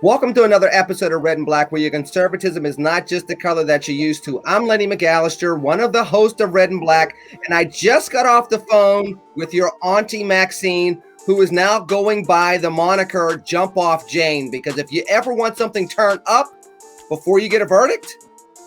Welcome to another episode of Red and Black, where your conservatism is not just the color that you're used to. I'm Lenny McAllister, one of the hosts of Red and Black, and I just got off the phone with your auntie Maxine, who is now going by the moniker Jump Off Jane, because if you ever want something turned up before you get a verdict,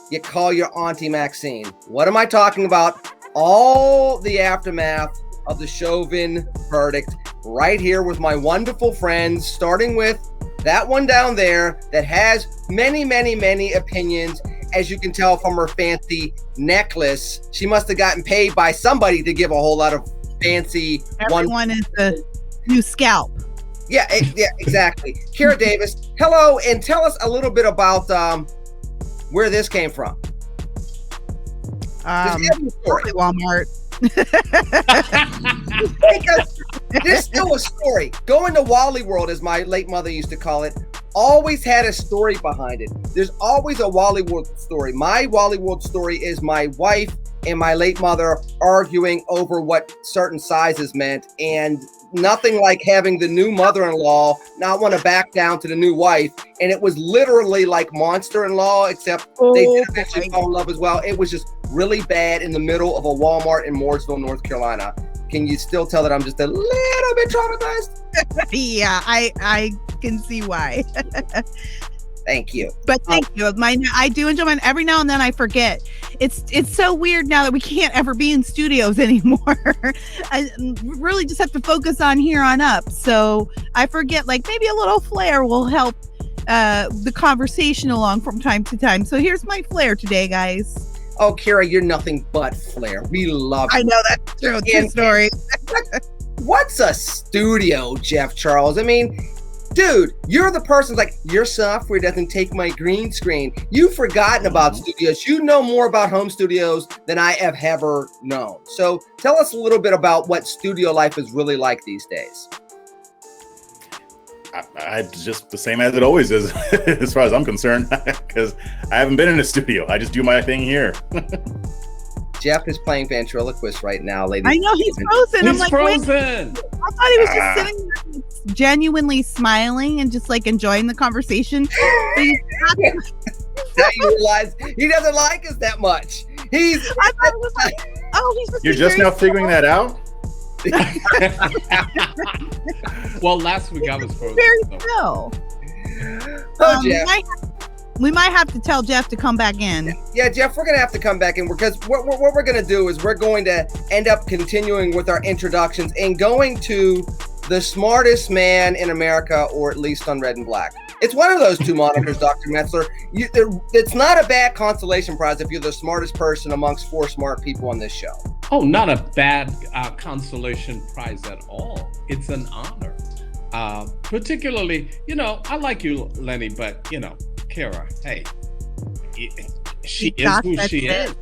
you call your auntie Maxine. What am I talking about? All the aftermath of the Chauvin verdict right here with my wonderful friends, starting with that one down there that has many, many, many opinions. As you can tell from her fancy necklace, she must have gotten paid by somebody to give a whole lot of fancy. Everyone is a new scalp. Yeah, exactly. Kira Davis, hello, and tell us a little bit about where this came from. Probably Walmart. Because there's still a story. Going to Wally World, as my late mother used to call it, always had a story behind it. There's always a Wally World story. My Wally World story is my wife and my late mother arguing over what certain sizes meant, and nothing like having the new mother-in-law not want to back down to the new wife. And it was literally like Monster-in-Law, except they did eventually fall in love as well. It was just really bad in the middle of a Walmart in Mooresville, North Carolina. Can you still tell that I'm just a little bit traumatized? Yeah, I can see why. Thank you. But thank you. I do enjoy mine. Every now and then I forget. It's so weird now that we can't ever be in studios anymore. I really just have to focus on here on up. So I forget, like, maybe a little flair will help the conversation along from time to time. So here's my flair today, guys. Oh, Kira, you're nothing but flair. We love you. I know that's true. True story. What's a studio, Jeff Charles? I mean, dude, you're the person like, your software doesn't take my green screen. You've forgotten about studios. You know more about home studios than I have ever known. So tell us a little bit about what studio life is really like these days. I just the same as it always is, as far as I'm concerned, because I haven't been in a studio. I just do my thing here. Jeff is playing ventriloquist right now, ladies. I know he's frozen. He's I'm like, frozen. wait. I thought he was just sitting there genuinely smiling and just like enjoying the conversation. Now you realize he doesn't like us that much. I thought it was like, he's You're just now figuring that out? Well, last week I was frozen. Very still. Jeff. We might have to tell Jeff to come back in. Yeah, Jeff, we're going to have to come back in, because what we're going to do is we're going to end up continuing with our introductions and going to the smartest man in America, or at least on Red and Black. It's one of those two monikers, Dr. Metzler. It's not a bad consolation prize if you're the smartest person amongst four smart people on this show. Oh, not a bad consolation prize at all. It's an honor. Particularly, I like you, Lenny, but, Kira, hey, she is who she is.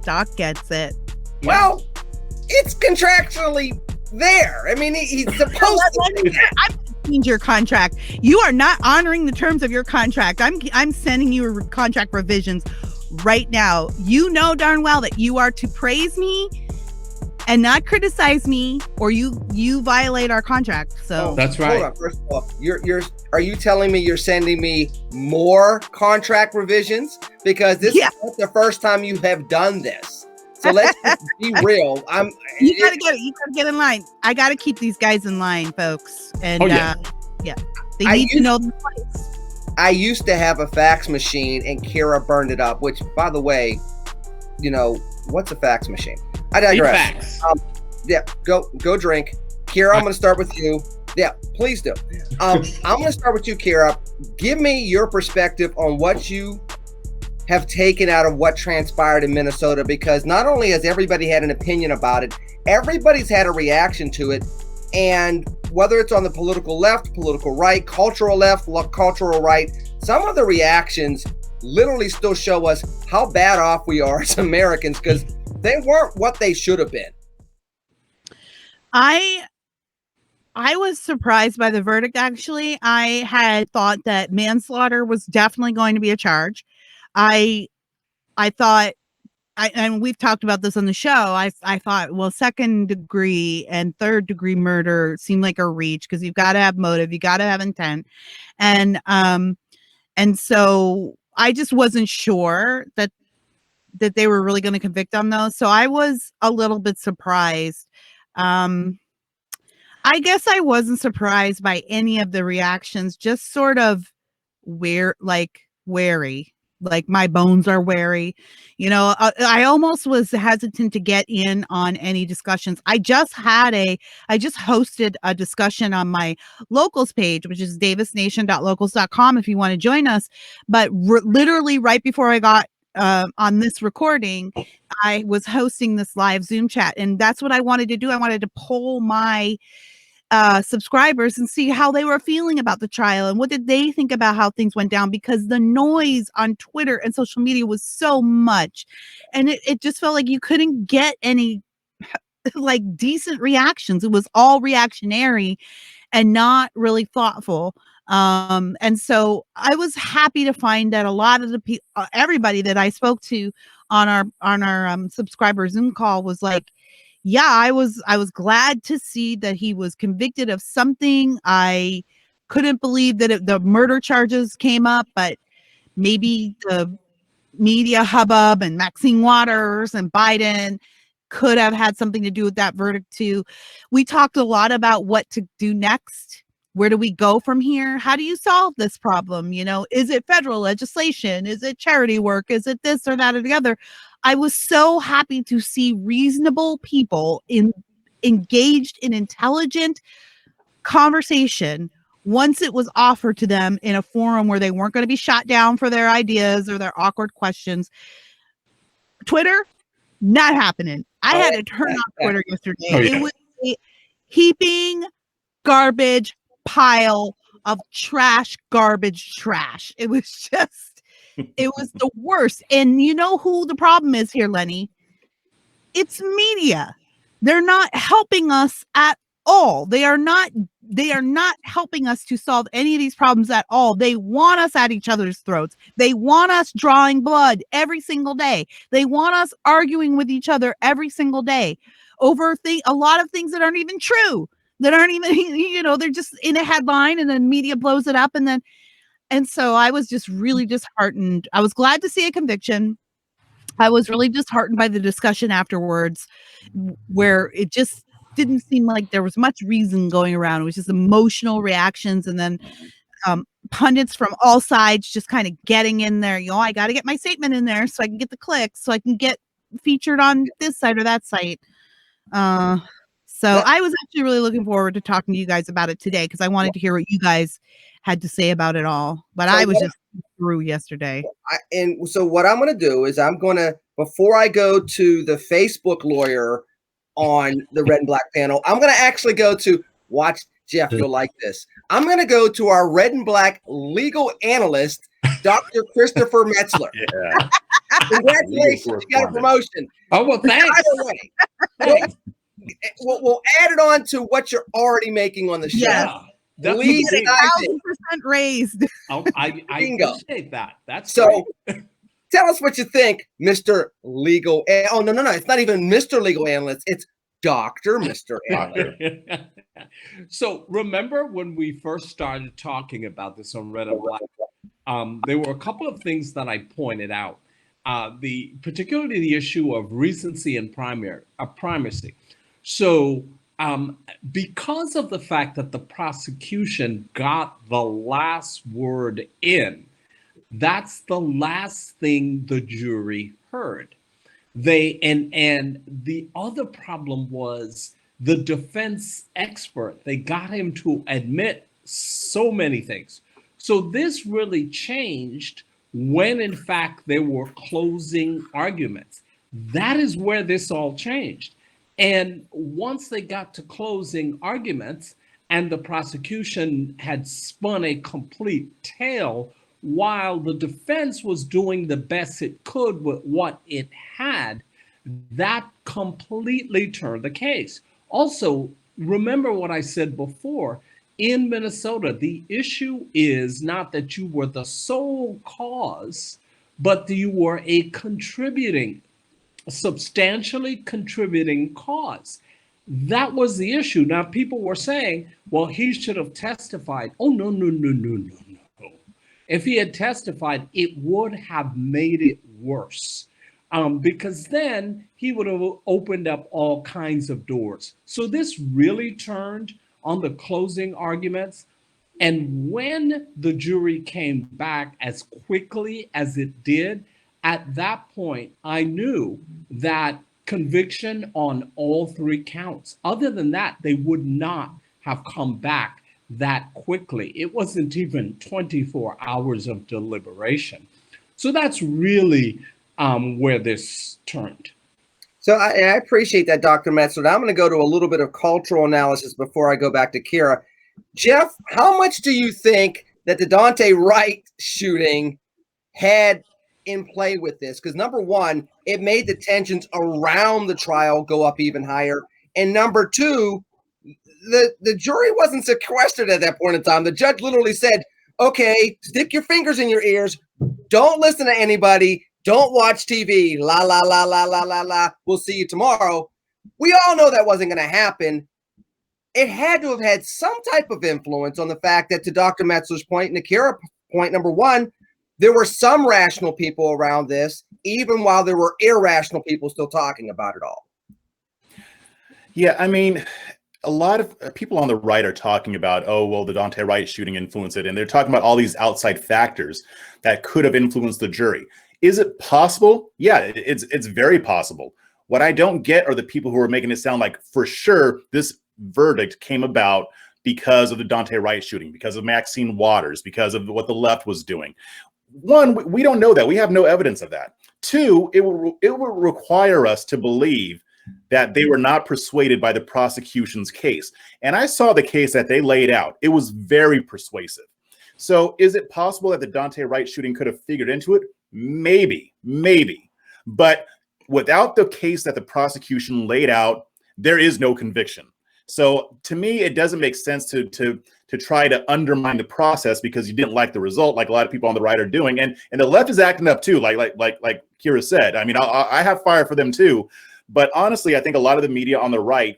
Doc gets it. Well, it's contractually there. I mean, he's supposed to. I'm going to change your contract. You are not honoring the terms of your contract. I'm sending you contract revisions right now. You know darn well that you are to praise me and not criticize me, or you violate our contract. So that's right. Hold on. First of all, are you telling me you're sending me more contract revisions? Because this is not the first time you have done this. So let's just be real. You gotta get in line. I gotta keep these guys in line, folks. And they need to know the place. I used to have a fax machine, and Kira burned it up. Which, by the way, what's a fax machine? I digress. Go drink. Kira, I'm going to start with you. Yeah, please do. I'm going to start with you, Kira. Give me your perspective on what you have taken out of what transpired in Minnesota, because not only has everybody had an opinion about it, everybody's had a reaction to it. And whether it's on the political left, political right, cultural left, cultural right, some of the reactions literally still show us how bad off we are as Americans, because they weren't what they should have been. I was surprised by the verdict, actually. I had thought that manslaughter was definitely going to be a charge. I thought and we've talked about this on the show. I thought, well, second degree and third degree murder seem like a reach because you've got to have motive, you got to have intent, and so I just wasn't sure that they were really going to convict on those. So I was a little bit surprised. I guess I wasn't surprised by any of the reactions, just sort of wary, like my bones are wary. I almost was hesitant to get in on any discussions. I just hosted a discussion on my locals page, which is davisnation.locals.com if you want to join us. But literally right before I got on this recording, I was hosting this live Zoom chat, and that's what I wanted to do. I wanted to poll my subscribers and see how they were feeling about the trial and what did they think about how things went down, because the noise on Twitter and social media was so much, and it just felt like you couldn't get any like decent reactions. It was all reactionary and not really thoughtful. And so I was happy to find that a lot of the people, everybody that I spoke to on our subscriber Zoom call was like, yeah, I was glad to see that he was convicted of something. I couldn't believe that the murder charges came up, but maybe the media hubbub and Maxine Waters and Biden could have had something to do with that verdict too. We talked a lot about what to do next. Where do we go from here? How do you solve this problem? Is it federal legislation? Is it charity work? Is it this or that or the other? I was so happy to see reasonable people engaged in intelligent conversation once it was offered to them in a forum where they weren't going to be shot down for their ideas or their awkward questions. Twitter, not happening. I had to turn off Twitter yesterday. Oh, yeah. It was a heaping garbage pile of trash. It was just, it was the worst. And you know who the problem is here, Lenny? It's media. They're not helping us at all. They are not helping us to solve any of these problems at all. They want us at each other's throats. They want us drawing blood every single day. They want us arguing with each other every single day over a lot of things that aren't even true. That aren't even, they're just in a headline and then media blows it up. And so I was just really disheartened. I was glad to see a conviction. I was really disheartened by the discussion afterwards, where it just didn't seem like there was much reason going around. It was just emotional reactions. And then pundits from all sides just kind of getting in there. I got to get my statement in there so I can get the clicks, so I can get featured on this site or that site. So I was actually really looking forward to talking to you guys about it today, because I wanted to hear what you guys had to say about it all. But I was just through yesterday. And so what I'm going to do is before I go to the Facebook lawyer on the Red and Black panel, I'm going to actually go to watch Jeff. You'll like this. I'm going to go to our Red and Black legal analyst, Dr. Christopher Metzler. Yeah. Congratulations, you got a promotion. Oh, well, thanks. By the way, we'll add it on to what you're already making on the show. Yeah. Please, 1,000% raised. I appreciate that. That's so. great. Tell us what you think, Mr. Legal. Oh, no. It's not even Mr. Legal Analyst. It's Dr. Mr. Analyst. So remember when we first started talking about this on Red and Black, there were a couple of things that I pointed out. Particularly the issue of recency and primacy. So because of the fact that the prosecution got the last word in, that's the last thing the jury heard. And the other problem was the defense expert. They got him to admit so many things. So this really changed when, in fact, there were closing arguments. That is where this all changed. And once they got to closing arguments and the prosecution had spun a complete tale, while the defense was doing the best it could with what it had, that completely turned the case. Also, remember what I said before. In Minnesota, the issue is not that you were the sole cause, but you were a contributing substantially contributing cause. That was the issue. Now, people were saying, well, he should have testified. Oh, no, no, no, no, no, no. If he had testified, it would have made it worse, because then he would have opened up all kinds of doors. So this really turned on the closing arguments. And when the jury came back as quickly as it did, at that point, I knew that conviction on all three counts. Other than that, they would not have come back that quickly. It wasn't even 24 hours of deliberation. So that's really where this turned. So I appreciate that, Dr. Metzler. Now I'm going to go to a little bit of cultural analysis before I go back to Kira. Jeff, how much do you think that the Daunte Wright shooting had in play with this? Because number one, it made the tensions around the trial go up even higher. And number two, the jury wasn't sequestered at that point in time. The judge literally said, okay, stick your fingers in your ears. Don't listen to anybody. Don't watch TV. La, la, la, la, la, la, la. We'll see you tomorrow. We all know that wasn't going to happen. It had to have had some type of influence on the fact that, to Dr. Metzler's point and Akira point number one, there were some rational people around this, even while there were irrational people still talking about it all. Yeah, I mean, a lot of people on the right are talking about, oh, well, the Daunte Wright shooting influenced it. And they're talking about all these outside factors that could have influenced the jury. Is it possible? Yeah, it's very possible. What I don't get are the people who are making it sound like for sure this verdict came about because of the Daunte Wright shooting, because of Maxine Waters, because of what the left was doing. One, we don't know that. We have no evidence of that. Two, it will require us to believe that they were not persuaded by the prosecution's case. And I saw the case that they laid out. It was very persuasive. So is it possible that the Daunte Wright shooting could have figured into it? Maybe. But without the case that the prosecution laid out, there is no conviction. So to me, it doesn't make sense to try to undermine the process because you didn't like the result, like a lot of people on the right are doing. And the left is acting up too, like Kira said. I mean, I have fire for them too. But honestly, I think a lot of the media on the right,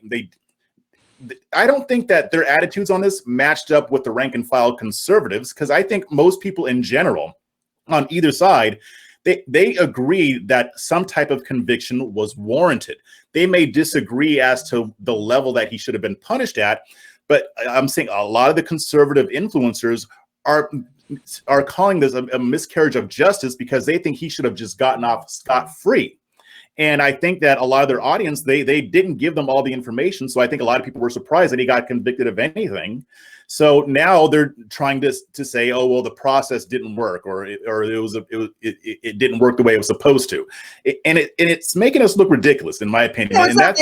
I don't think that their attitudes on this matched up with the rank and file conservatives, because I think most people in general on either side, they agree that some type of conviction was warranted. They may disagree as to the level that he should have been punished at, but I'm saying a lot of the conservative influencers are calling this a miscarriage of justice because they think he should have just gotten off scot-free. And I think that a lot of their audience, they didn't give them all the information. So I think a lot of people were surprised that he got convicted of anything. So now they're trying to say, oh, well, the process didn't work, or it didn't work the way it was supposed to. It's making us look ridiculous, in my opinion. No,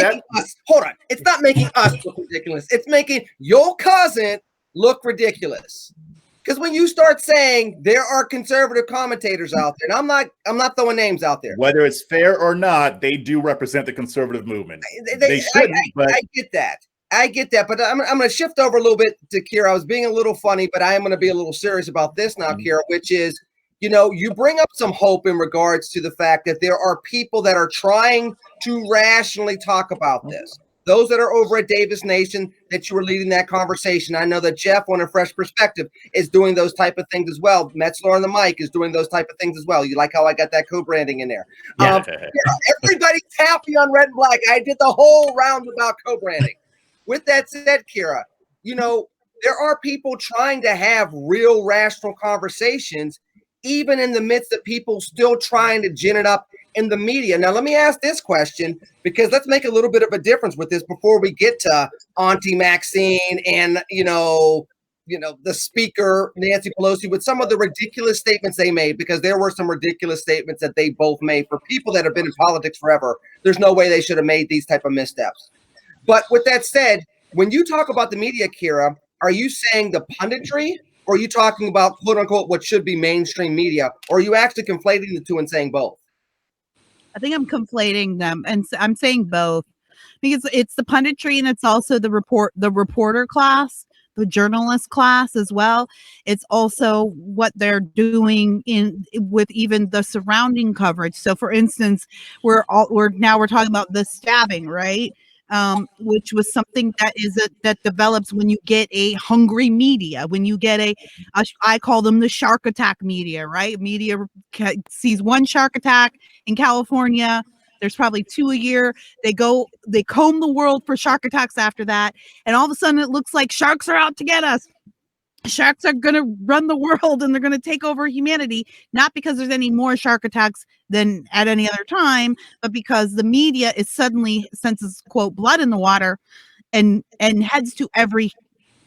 hold on. It's not making us look ridiculous. It's making your cousin look ridiculous. Because when you start saying there are conservative commentators out there, and I'm not throwing names out there. Whether it's fair or not, they do represent the conservative movement. They shouldn't. I get that. But I'm going to shift over a little bit to Kira. I was being a little funny, but I am going to be a little serious about this now, Kira, which is, you bring up some hope in regards to the fact that there are people that are trying to rationally talk about this. Those that are over at Davis Nation, that you were leading that conversation. I know that Jeff, on A Fresh Perspective, is doing those type of things as well. Metzler on the mic is doing those type of things as well. You like how I got that co-branding in there? Yeah. Everybody's happy on Red and Black. I did the whole round about co-branding. With that said, Kira, there are people trying to have real rational conversations, even in the midst of people still trying to gin it up in the media. Now, let me ask this question, because let's make a little bit of a difference with this before we get to Auntie Maxine and, the speaker, Nancy Pelosi, with some of the ridiculous statements they made, because there were some ridiculous statements that they both made. For people that have been in politics forever, there's no way they should have made these type of missteps. But with that said, when you talk about the media, Kira, are you saying the punditry, or are you talking about, quote unquote, what should be mainstream media? Or are you actually conflating the two and saying both? I think I'm conflating them, and I'm saying both, because it's the punditry and it's also the reporter class the journalist class as well. It's also what they're doing with even the surrounding coverage. So for instance, we're talking about the stabbing, right? Which was something that develops when you get a hungry media, when you get I call them the shark attack media, right? Media sees one shark attack in California. There's probably 2 a year. They comb the world for shark attacks after that. And all of a sudden it looks like sharks are out to get us. Sharks are going to run the world and they're going to take over humanity, not because there's any more shark attacks than at any other time, but because the media is suddenly senses, quote, blood in the water and heads to every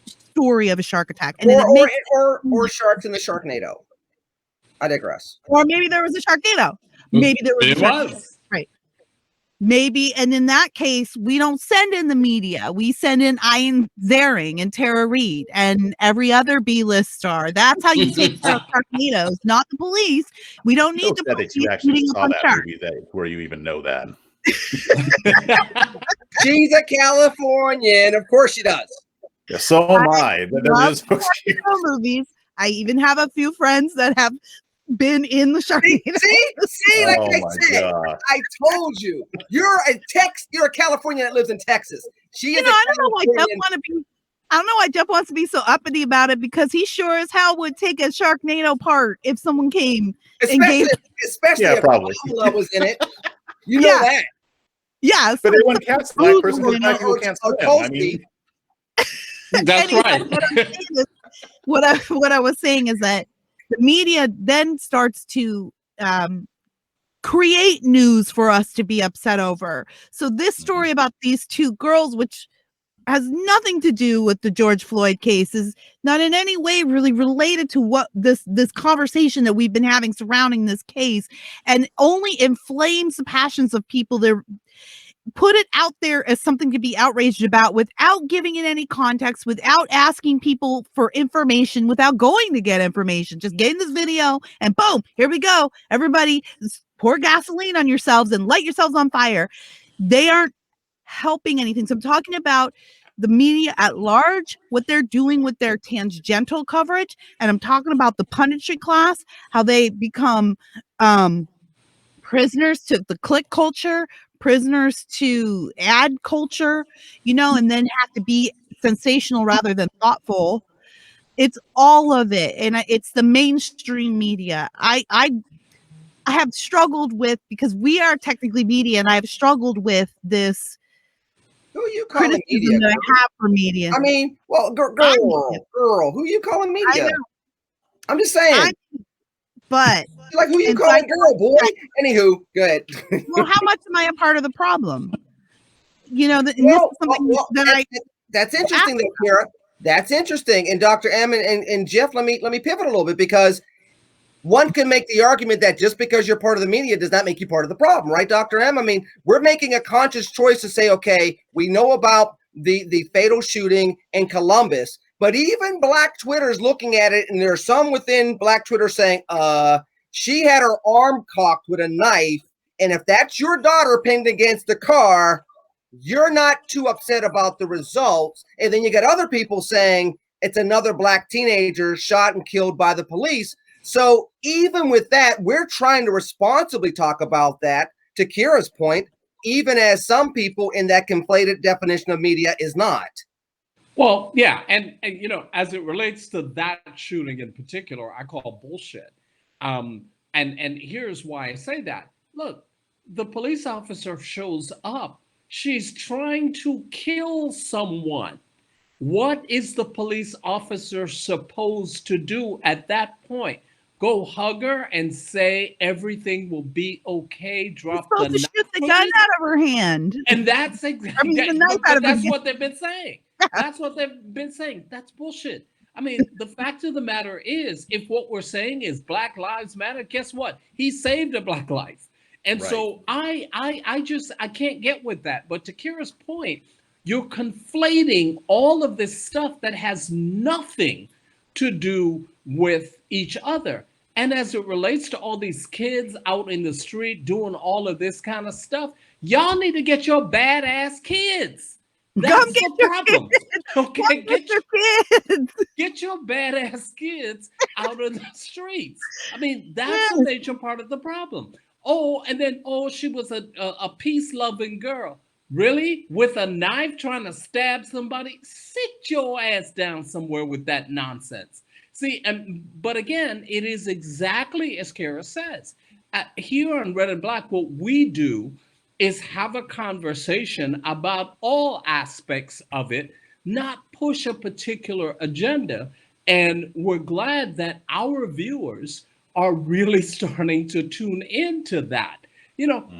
story of a shark attack. And or sharks in the Sharknado. I digress. Or maybe there was a Sharknado. Maybe there was a Sharknado. Right. Maybe, and in that case, we don't send in the media. We send in Ian Ziering and Tara Reid and every other B-list star. That's how you take care of Sharknadoes, not the police. We don't need the police. That you actually saw that movie where you even know that. She's a Californian. Of course she does. Yeah, so am I. Movies. I even have a few friends that have been in the Sharknado. See, like I said, God. I told you, you're a Californian that lives in Texas. She is. I don't know why Jeff wants to be so uppity about it, because he sure as hell would take a Sharknado part if someone came especially if probably Paula was in it. You know that. Yeah, but they wouldn't cast black person because black people can't swim. I mean, that's right. What I was saying is that the media then starts to create news for us to be upset over. So this story about these two girls, which has nothing to do with the George Floyd case, is not in any way really related to what this conversation that we've been having surrounding this case, and only inflames the passions of people that put it out there as something to be outraged about without giving it any context, without asking people for information, without going to get information, just getting this video and boom, here we go. Everybody pour gasoline on yourselves and light yourselves on fire. They aren't helping anything. So I'm talking about the media at large, what they're doing with their tangential coverage. And I'm talking about the punditry class, how they become prisoners to the click culture, prisoners to ad culture, and then have to be sensational rather than thoughtful. It's all of it. And it's the mainstream media. I have struggled with, because we are technically media, and I have struggled with this. Who you calling media? That I have for media. I mean, well, girl, who you calling media? I'm just saying. But like, who you calling girl, boy? Anywho, go ahead. Well, how much am I a part of the problem? That's interesting, though, Kara. That's interesting. And Dr. M and Jeff, let me pivot a little bit, because one can make the argument that just because you're part of the media does not make you part of the problem, right, Dr. M? I mean, we're making a conscious choice to say, okay, we know about the fatal shooting in Columbus, but even Black Twitter is looking at it, and there are some within Black Twitter saying, she had her arm cocked with a knife, and if that's your daughter pinned against the car, you're not too upset about the results. And then you got other people saying it's another Black teenager shot and killed by the police. So even with that, we're trying to responsibly talk about that, to Kira's point, even as some people in that conflated definition of media is not. Well, yeah. And as it relates to that shooting in particular, I call bullshit. And here's why I say that. Look, the police officer shows up. She's trying to kill someone. What is the police officer supposed to do at that point? Go hug her and say everything will be okay. Drop the knife. Shoot the gun out of her hand. And that's exactly that's what they've been saying. That's what they've been saying. That's bullshit. I mean, the fact of the matter is, if what we're saying is Black Lives Matter, guess what? He saved a Black life. And right. So I can't get with that. But to Kira's point, you're conflating all of this stuff that has nothing to do with each other. And as it relates to all these kids out in the street doing all of this kind of stuff, y'all need to get your badass kids. That's the problem. Okay, kids. get your badass kids out of the streets. I mean, that's a major part of the problem. Oh, and then she was a peace loving girl. Really? With a knife trying to stab somebody? Sit your ass down somewhere with that nonsense. See, but again, it is exactly as Kara says. Here on Red and Black, what we do is have a conversation about all aspects of it, not push a particular agenda. And we're glad that our viewers are really starting to tune into that.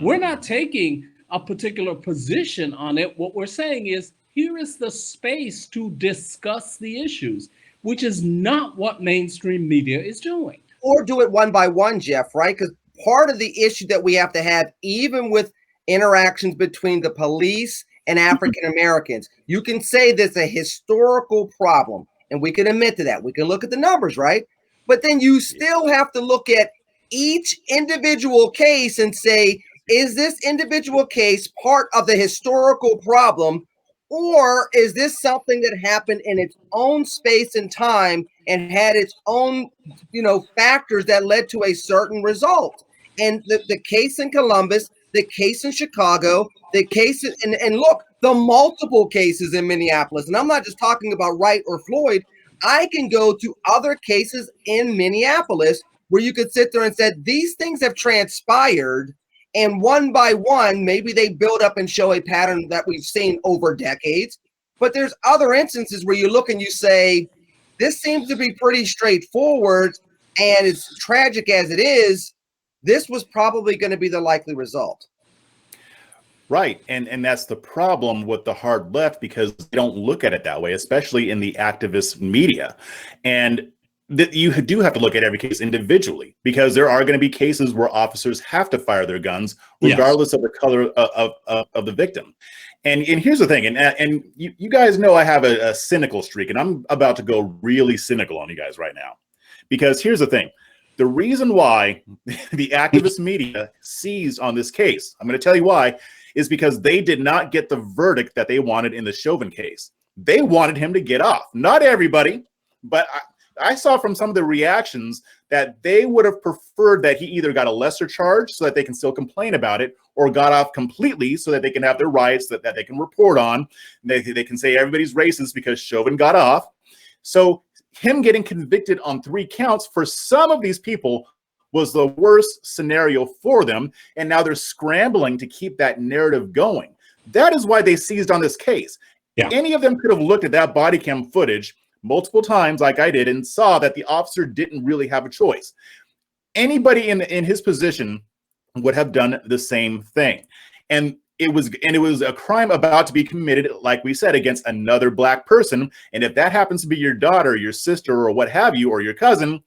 We're not taking a particular position on it. What we're saying is, here is the space to discuss the issues, which is not what mainstream media is doing. Or do it one by one, Jeff, right? Because part of the issue that we have to have, even with interactions between the police and African Americans, you can say there's a historical problem, and we can admit to that. We can look at the numbers, right? But then you still have to look at each individual case and say, is this individual case part of the historical problem, or is this something that happened in its own space and time and had its own, factors that led to a certain result? And the case in Columbus, the case in Chicago, the case and look, the multiple cases in Minneapolis, and I'm not just talking about Wright or Floyd. I can go to other cases in Minneapolis where you could sit there and say, these things have transpired, and one by one, maybe they build up and show a pattern that we've seen over decades. But there's other instances where you look and you say, this seems to be pretty straightforward, and as tragic as it is, this was probably going to be the likely result. Right. And that's the problem with the hard left, because they don't look at it that way, especially in the activist media. And you do have to look at every case individually, because there are going to be cases where officers have to fire their guns regardless of the color of the victim. And here's the thing, and you guys know I have a cynical streak, and I'm about to go really cynical on you guys right now, because here's the thing. The reason why the activist media seized on this case, I'm going to tell you why, is because they did not get the verdict that they wanted in the Chauvin case. They wanted him to get off. Not everybody, but I saw from some of the reactions that they would have preferred that he either got a lesser charge so that they can still complain about it, or got off completely so that they can have their rights that they can report on. They can say everybody's racist because Chauvin got off. So him getting convicted on 3 counts for some of these people was the worst scenario for them. And now they're scrambling to keep that narrative going. That is why they seized on this case. Yeah. Any of them could have looked at that body cam footage multiple times like I did and saw that the officer didn't really have a choice. Anybody in his position would have done the same thing. And it was a crime about to be committed, like we said, against another black person. And if that happens to be your daughter, your sister, or what have you, or your cousin,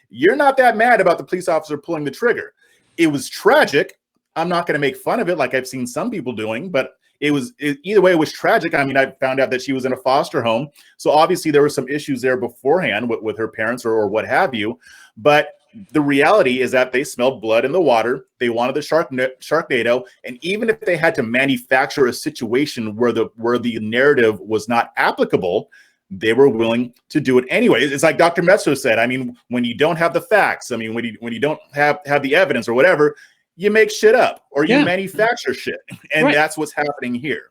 you're not that mad about the police officer pulling the trigger. It was tragic. I'm not going to make fun of it like I've seen some people doing, but either way, it was tragic. I mean, I found out that she was in a foster home. So obviously there were some issues there beforehand with her parents or what have you. But the reality is that they smelled blood in the water. They wanted the Sharknado. And even if they had to manufacture a situation where the narrative was not applicable, they were willing to do it anyway. It's like Dr. Metzler said. I mean, when you don't have the facts, I mean, when you don't have the evidence or whatever, you make shit up or you manufacture shit. And that's what's happening here.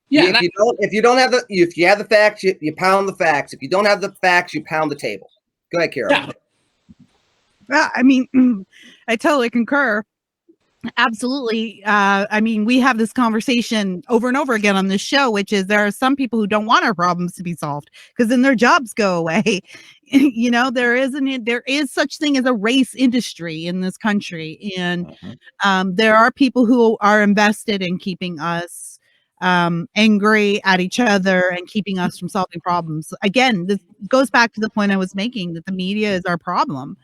Yeah. If you have the facts, you pound the facts. If you don't have the facts, you pound the table. Go ahead, Carol. Yeah. I mean, I totally concur. Absolutely. I mean, we have this conversation over and over again on this show, which is there are some people who don't want our problems to be solved because then their jobs go away. You know, there is such thing as a race industry in this country. And there are people who are invested in keeping us angry at each other and keeping us from solving problems. Again, this goes back to the point I was making that the media is our problem.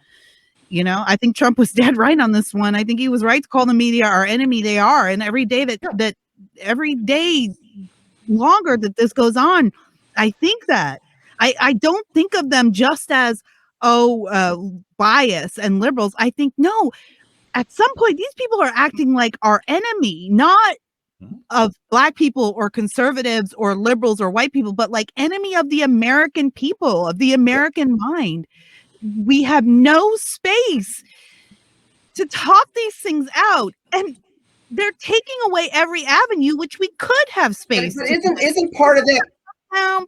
You know, I think Trump was dead right on this one. I think he was right to call the media our enemy. They are. And every day that every day longer that this goes on, I think that I don't think of them just as, bias and liberals. I think, no, at some point, these people are acting like our enemy, not of Black people or conservatives or liberals or white people, but like enemy of the American people, of the American mind. We have no space to talk these things out, and they're taking away every avenue which we could have space. But isn't part of that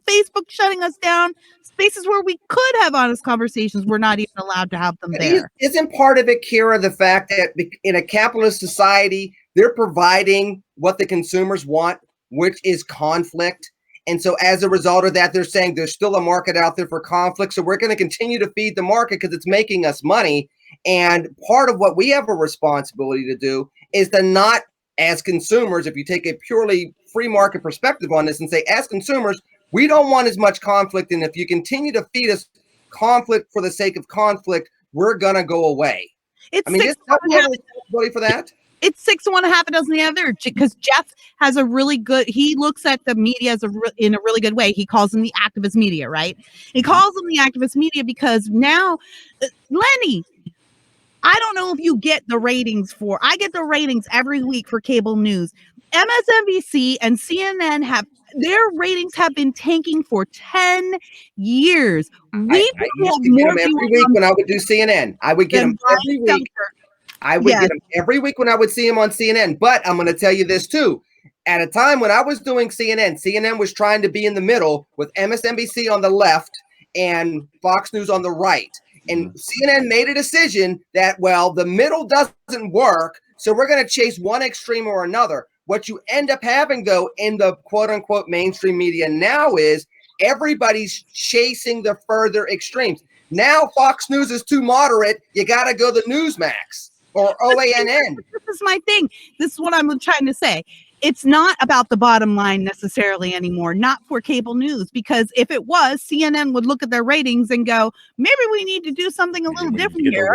Facebook shutting us down? Spaces where we could have honest conversations, we're not even allowed to have them there. Isn't part of it, Kira, the fact that in a capitalist society, they're providing what the consumers want, which is conflict. And so as a result of that, they're saying there's still a market out there for conflict. So we're going to continue to feed the market because it's making us money. And part of what we have a responsibility to do is to not, as consumers, if you take a purely free market perspective on this and say, as consumers, we don't want as much conflict. And if you continue to feed us conflict for the sake of conflict, we're going to go away. It's responsibility for that. It's 6 to 1, half a dozen the other, because Jeff has a really good, he looks at the media as in a really good way. He calls them the activist media, right? He calls them the activist media because now, Lenny, I don't know if you get the ratings I get the ratings every week for cable news. MSNBC and CNN their ratings have been tanking for 10 years. I used to get them every week when I would do CNN. I would get them every week. I would get them every week when I would see him on CNN. But I'm going to tell you this too. At a time when I was doing CNN was trying to be in the middle with MSNBC on the left and Fox News on the right. And CNN made a decision that, well, the middle doesn't work, so we're going to chase one extreme or another. What you end up having, though, in the quote-unquote mainstream media now is everybody's chasing the further extremes. Now Fox News is too moderate. You got to go the Newsmax or OANN. This is my thing. This is what I'm trying to say. It's not about the bottom line necessarily anymore, not for cable news, because if it was, CNN would look at their ratings and go, maybe we need to do something a little different here.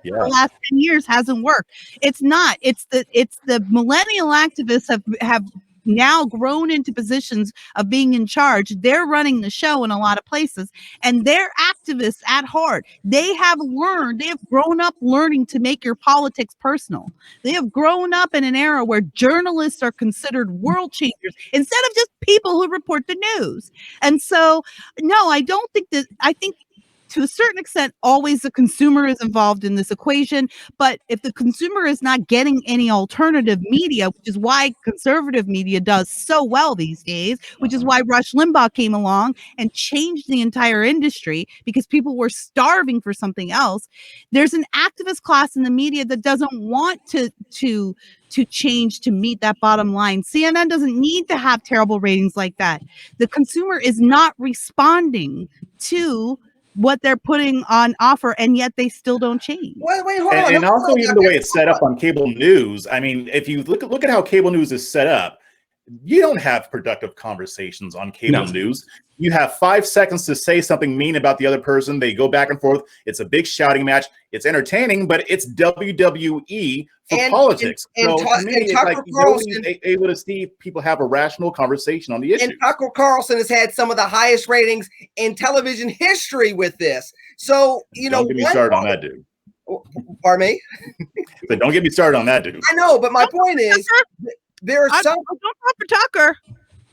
The last 10 years hasn't worked. It's not. It's the millennial activists have now grown into positions of being in charge. They're running the show in a lot of places, and they're activists at heart. They have grown up learning to make your politics personal. They have grown up in an era where journalists are considered world changers instead of just people who report the news. And so, no, I don't think that, I think to a certain extent, always the consumer is involved in this equation. But if the consumer is not getting any alternative media, which is why conservative media does so well these days, which is why Rush Limbaugh came along and changed the entire industry because people were starving for something else. There's an activist class in the media that doesn't want to change to meet that bottom line. CNN doesn't need to have terrible ratings like that. The consumer is not responding to what they're putting on offer, and yet they still don't change. Wait, hold on. And also even the way it's set up on cable news. I mean, if you look at how cable news is set up, you don't have productive conversations on cable news. You have 5 seconds to say something mean about the other person. They go back and forth. It's a big shouting match. It's entertaining, but it's WWE for politics. So to me, it's like nobody's able to see people have a rational conversation on the issue. And Tucker Carlson has had some of the highest ratings in television history with this. So, don't get me started on that dude. Pardon me? But don't get me started on that dude. I know, but my point is, there are some. Don't talk for Tucker.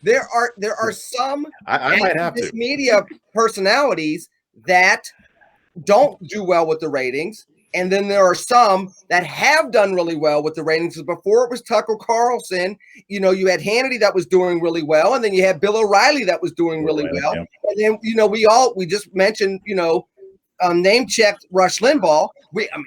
There are some I might have to. media personalities that don't do well with the ratings, and then there are some that have done really well with the ratings. Before it was Tucker Carlson, you had Hannity that was doing really well, and then you had Bill O'Reilly that was doing really well, and then we just mentioned name checked Rush Limbaugh.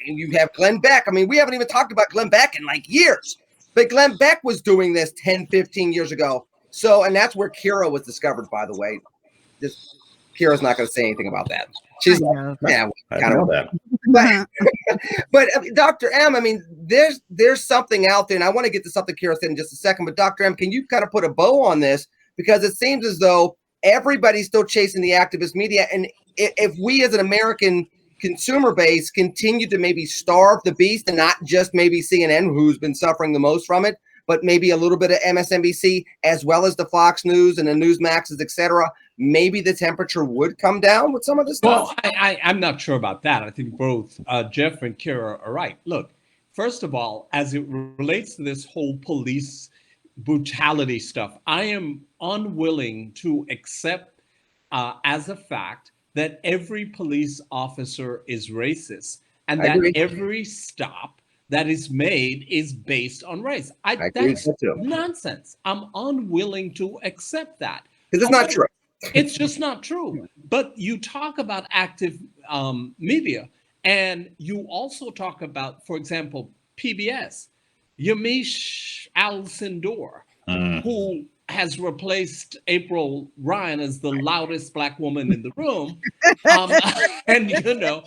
You have Glenn Beck. We haven't even talked about Glenn Beck in like years, but Glenn Beck was doing this 10, 15 years ago. So, and that's where Kira was discovered, by the way. Kira's not going to say anything about that. She's like, yeah, I know that. But Dr. M, there's something out there, and I want to get to something Kira said in just a second. But Dr. M, can you kind of put a bow on this? Because it seems as though everybody's still chasing the activist media. And if we as an American consumer base continue to maybe starve the beast, and not just maybe CNN, who's been suffering the most from it, but maybe a little bit of MSNBC, as well as the Fox News and the Newsmaxes, et cetera, maybe the temperature would come down with some of this stuff? Well, I'm not sure about that. I think both Jeff and Kira are right. Look, first of all, as it relates to this whole police brutality stuff, I am unwilling to accept as a fact that every police officer is racist and I that agree. every stop that is made is based on race. I agree That's with that too. nonsense. I'm unwilling to accept that. Because it's not true. It's just not true. But you talk about active media, and you also talk about, for example, PBS, Yamiche Alcindor, who has replaced April Ryan as the loudest black woman in the room. And, you know,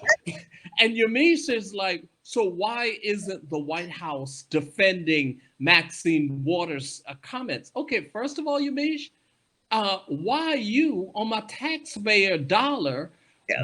and Yamiche is like, so why isn't the White House defending Maxine Waters' comments? Okay, first of all, Yamiche, why are you on my taxpayer dollar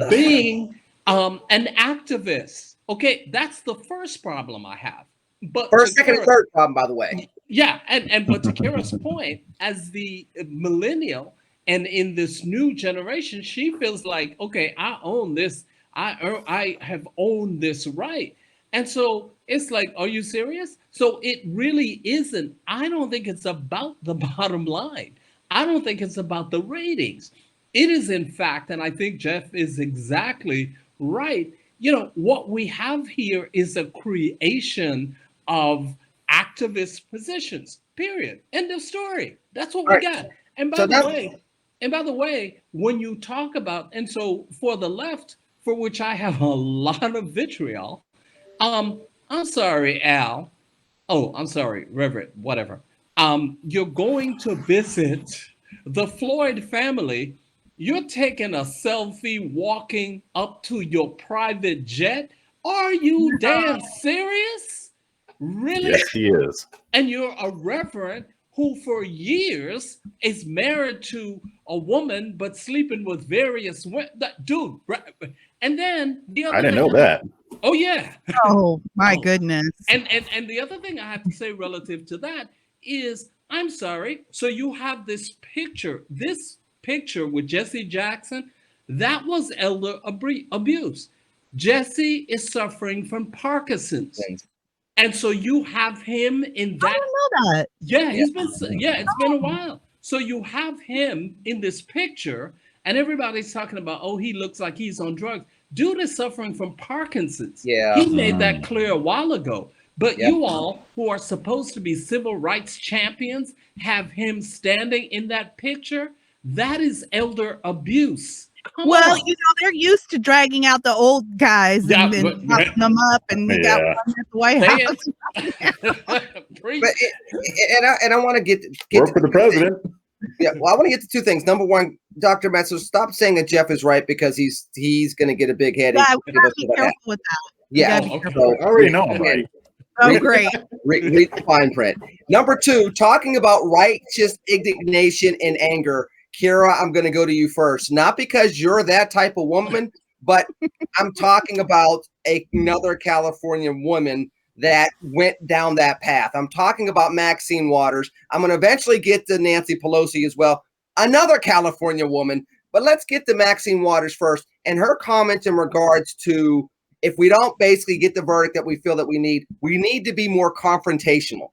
being an activist? Okay, that's the first problem I have. But first, second, and third problem, by the way. Yeah, and but to Kara's point, as the millennial and in this new generation, she feels like, okay, I own this. I have owned this right. And so it's like, are you serious? So it really isn't. I don't think it's about the bottom line. I don't think it's about the ratings. It is, in fact, and I think Jeff is exactly right. You know, what we have here is a creation of activist positions, period. End of story. That's what we got. And by the way, when you talk about, and so for the left, for which I have a lot of vitriol, I'm sorry, Al. Oh, I'm sorry, Reverend, whatever. You're going to visit the Floyd family. You're taking a selfie walking up to your private jet. Are you damn serious? Really? Yes, he is. And you're a reverend who for years is married to a woman but sleeping with various women. Dude, and then the other I didn't know that. Oh yeah. Oh my goodness. And the other thing I have to say relative to that is, I'm sorry. So you have this picture with Jesse Jackson. That was elder abuse. Jesse is suffering from Parkinson's. And so you have him in that. I don't know that. Yeah, it's been a while. So you have him in this picture, and everybody's talking about, oh, he looks like he's on drugs. Dude is suffering from Parkinson's. Yeah. He made that clear a while ago. But you all, who are supposed to be civil rights champions, have him standing in that picture. That is elder abuse. Come on. You know, they're used to dragging out the old guys and popping them up, and you got one at the White House. And I want to get work for the president. Yeah, well, I want to get to two things. Number one, Dr. Metzler, stop saying that Jeff is right because he's going to get a big head. Yeah, we gotta be careful with that. Yeah, so, I already know I'm right. Oh, great. Read the fine print. Number two, talking about righteous indignation and anger. Kira, I'm going to go to you first. Not because you're that type of woman, but I'm talking about another California woman that went down that path. I'm talking about Maxine Waters. I'm going to eventually get to Nancy Pelosi as well, another California woman. But let's get to Maxine Waters first and her comment in regards to, if we don't basically get the verdict that we feel that we need to be more confrontational.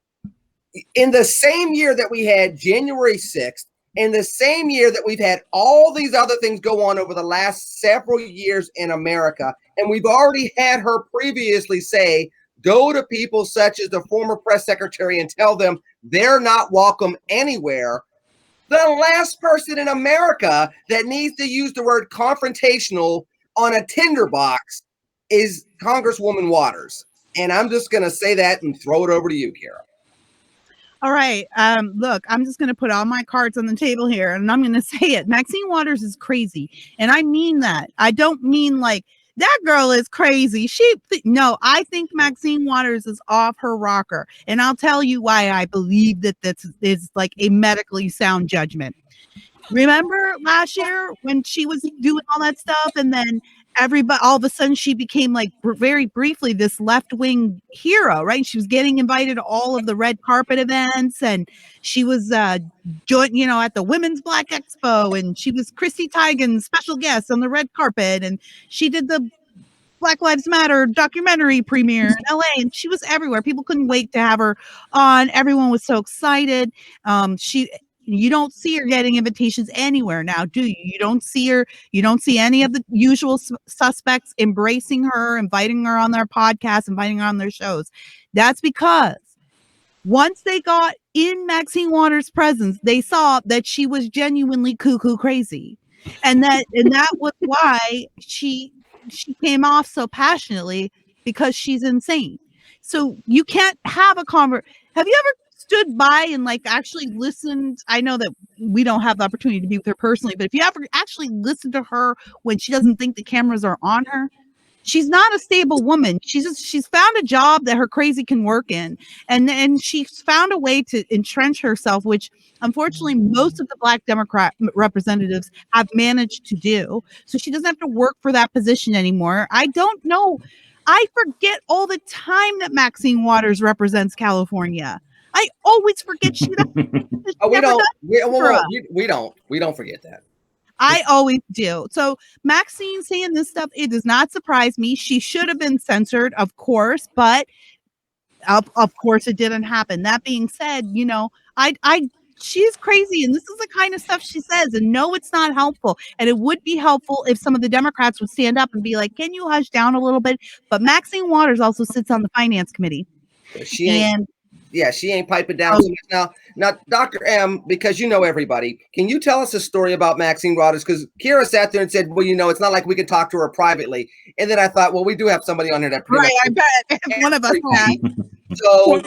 In the same year that we had January 6th, in the same year that we've had all these other things go on over the last several years in America, and we've already had her previously say, go to people such as the former press secretary and tell them they're not welcome anywhere. The last person in America that needs to use the word confrontational on a tinderbox is Congresswoman Waters. And I'm just going to say that and throw it over to you, Kara. All right. Look, I'm just going to put all my cards on the table here, and I'm going to say it. Maxine Waters is crazy. And I mean that. I don't mean like that girl is crazy. No, I think Maxine Waters is off her rocker. And I'll tell you why I believe that this is like a medically sound judgment. Remember last year when she was doing all that stuff, and then everybody, all of a sudden she became like very briefly this left-wing hero, right? She was getting invited to all of the red carpet events, and she was at the Women's Black Expo, and she was Chrissy Teigen's special guest on the red carpet, and she did the Black Lives Matter documentary premiere in LA, and she was everywhere. People couldn't wait to have her on. Everyone was so excited. You don't see her getting invitations anywhere now, do you? You don't see her. You don't see any of the usual suspects embracing her, inviting her on their podcast, inviting her on their shows. That's because once they got in Maxine Waters' presence, they saw that she was genuinely cuckoo crazy, and that was why she came off so passionately, because she's insane. So you can't have a Have you ever stood by and like actually listened? I know that we don't have the opportunity to be with her personally, but if you ever actually listen to her when she doesn't think the cameras are on her, she's not a stable woman. She's found a job that her crazy can work in, and she's found a way to entrench herself, which unfortunately most of the Black Democrat representatives have managed to do. So she doesn't have to work for that position anymore. I don't know. I forget all the time that Maxine Waters represents California. I always forget she we don't forget that. I always do. So Maxine saying this stuff, it does not surprise me. She should have been censored, of course, but of course it didn't happen. That being said, you know, she's crazy, and this is the kind of stuff she says, and no, it's not helpful. And it would be helpful if some of the Democrats would stand up and be like, can you hush down a little bit? But Maxine Waters also sits on the finance committee. She ain't piping down. Now, Dr. M, because you know everybody, can you tell us a story about Maxine Waters? Because Kira sat there and said, well, you know, it's not like we can talk to her privately. And then I thought, well, we do have somebody on here that right, I bet one of us has. So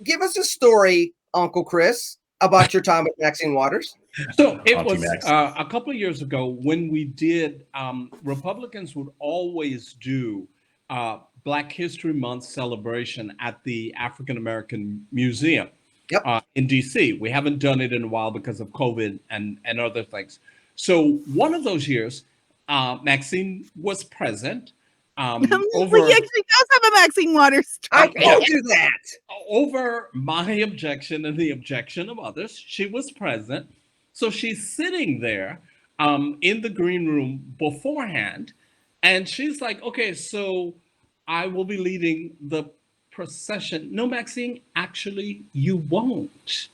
give us a story, Uncle Chris, about your time with Maxine Waters. So it was a couple of years ago when we did, Republicans would always do Black History Month celebration at the African American Museum in DC. We haven't done it in a while because of COVID and other things. So one of those years, Maxine was present. He actually does have a Maxine Waters. I told you that. Over my objection and the objection of others, she was present. So she's sitting there in the green room beforehand, and she's like, okay, so I will be leading the procession. No, Maxine, actually, you won't.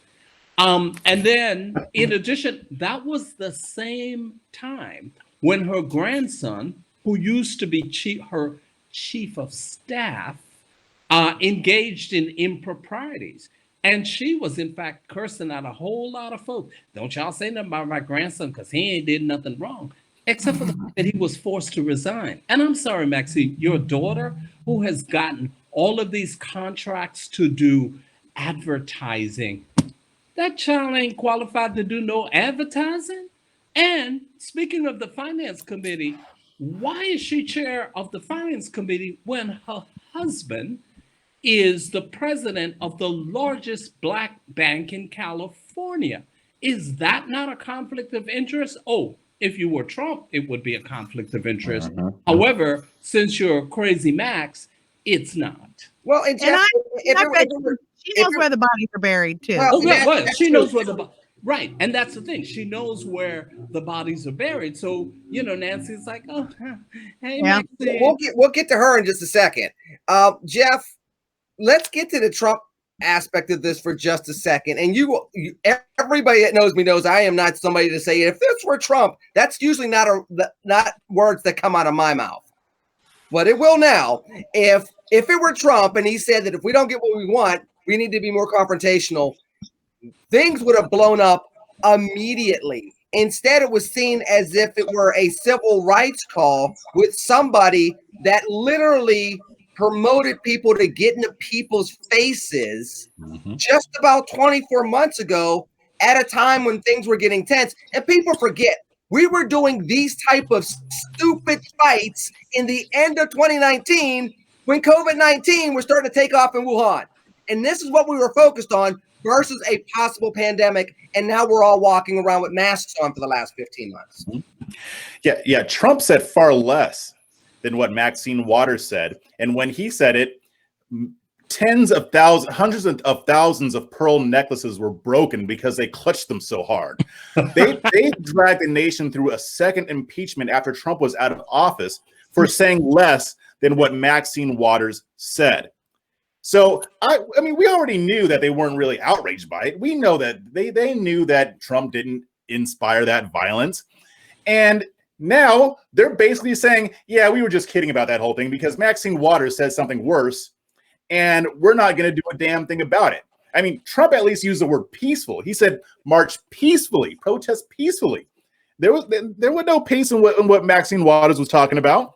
And then, in addition, that was the same time when her grandson, who used to be her chief of staff, engaged in improprieties. And she was, in fact, cursing out a whole lot of folks. Don't y'all say nothing about my grandson, because he ain't did nothing wrong, except for the fact that he was forced to resign. And I'm sorry, Maxine, your daughter, who has gotten all of these contracts to do advertising, that child ain't qualified to do no advertising. And speaking of the finance committee, why is she chair of the finance committee when her husband is the president of the largest Black bank in California? Is that not a conflict of interest? Oh, if you were Trump, it would be a conflict of interest. However, since you're Crazy Max, it's not. Well, and Jeff, she knows where the bodies are buried too. Well, she knows where the right, and that's the thing. She knows where the bodies are buried. So you know, Nancy's like, oh, hey, Maxine. We'll get to her in just a second. Jeff, let's get to the Trump aspect of this for just a second. And everybody that knows me knows I am not somebody to say, if this were Trump, that's usually not words that come out of my mouth. But it will now. If it were Trump and he said that if we don't get what we want, we need to be more confrontational, things would have blown up immediately. Instead, it was seen as if it were a civil rights call with somebody that literally promoted people to get into people's faces just about 24 months ago at a time when things were getting tense. And people forget, we were doing these type of stupid fights in the end of 2019 when COVID-19 was starting to take off in Wuhan. And this is what we were focused on versus a possible pandemic. And now we're all walking around with masks on for the last 15 months. Yeah. Trump said far less than what Maxine Waters said. And when he said it, tens of thousands, hundreds of thousands of pearl necklaces were broken because they clutched them so hard. They dragged the nation through a second impeachment after Trump was out of office for saying less than what Maxine Waters said. So, I mean, we already knew that they weren't really outraged by it. We know that they knew that Trump didn't inspire that violence. And now they're basically saying, yeah, we were just kidding about that whole thing because Maxine Waters said something worse, and we're not going to do a damn thing about it. I mean, Trump at least used the word peaceful. He said, march peacefully, protest peacefully. There was no peace in what Maxine Waters was talking about.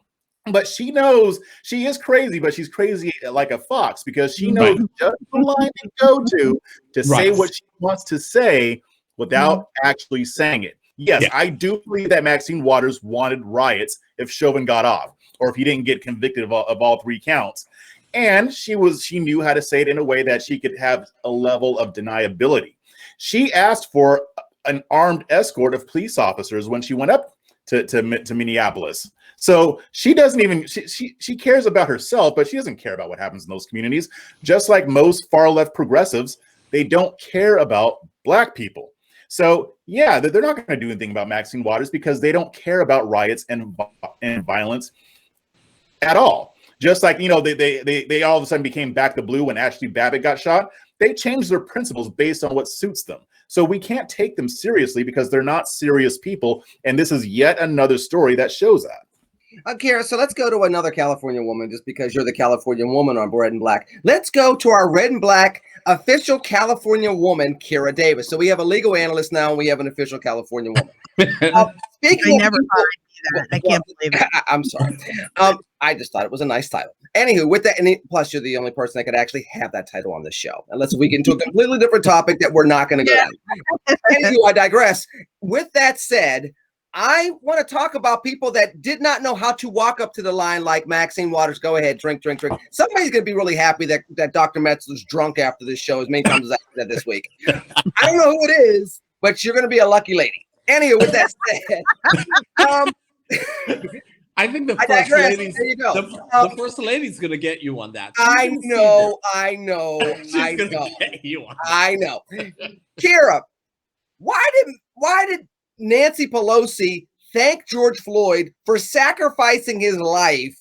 But she knows she is crazy, but she's crazy like a fox because she knows just the line to go to say what she wants to say without actually saying it. Yes, I do believe that Maxine Waters wanted riots if Chauvin got off or if he didn't get convicted of all 3 counts. And she knew how to say it in a way that she could have a level of deniability. She asked for an armed escort of police officers when she went up to Minneapolis. So she doesn't even, she cares about herself, but she doesn't care about what happens in those communities. Just like most far left progressives, they don't care about Black people. So yeah, they're not going to do anything about Maxine Waters because they don't care about riots and violence at all. Just like, you know, they all of a sudden became back to blue when Ashley Babbitt got shot. They changed their principles based on what suits them. So we can't take them seriously because they're not serious people. And this is yet another story that shows that. Kara, so let's go to another California woman just because you're the California woman on Red and Black. Let's go to our Red and Black official California woman, Kara Davis. So we have a legal analyst now and we have an official California woman. Speaking I never thought that. I can't believe it. I'm sorry. I just thought it was a nice title. Anywho, with that, and plus you're the only person that could actually have that title on this show. Unless we get into a completely different topic that we're not going to go down. Anywho, I digress. With that said, I want to talk about people that did not know how to walk up to the line like Maxine Waters. Go ahead, drink. Somebody's going to be really happy that Dr. Metzler's drunk after this show as many times as I said this week. I don't know who it is, but you're going to be a lucky lady. Anyway, with that said, I think the first lady's, there you go. The first lady's going to get you on that. I know. She's going to get you on that. I know. Kara, why did Nancy Pelosi thank George Floyd for sacrificing his life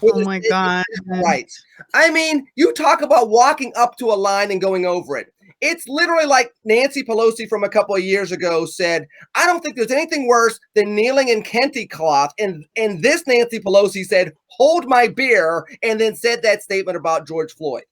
for my God. rights? I mean, you talk about walking up to a line and going over it. It's literally like Nancy Pelosi from a couple of years ago said, I don't think there's anything worse than kneeling in kente cloth. And this Nancy Pelosi said, hold my beer, and then said that statement about George Floyd.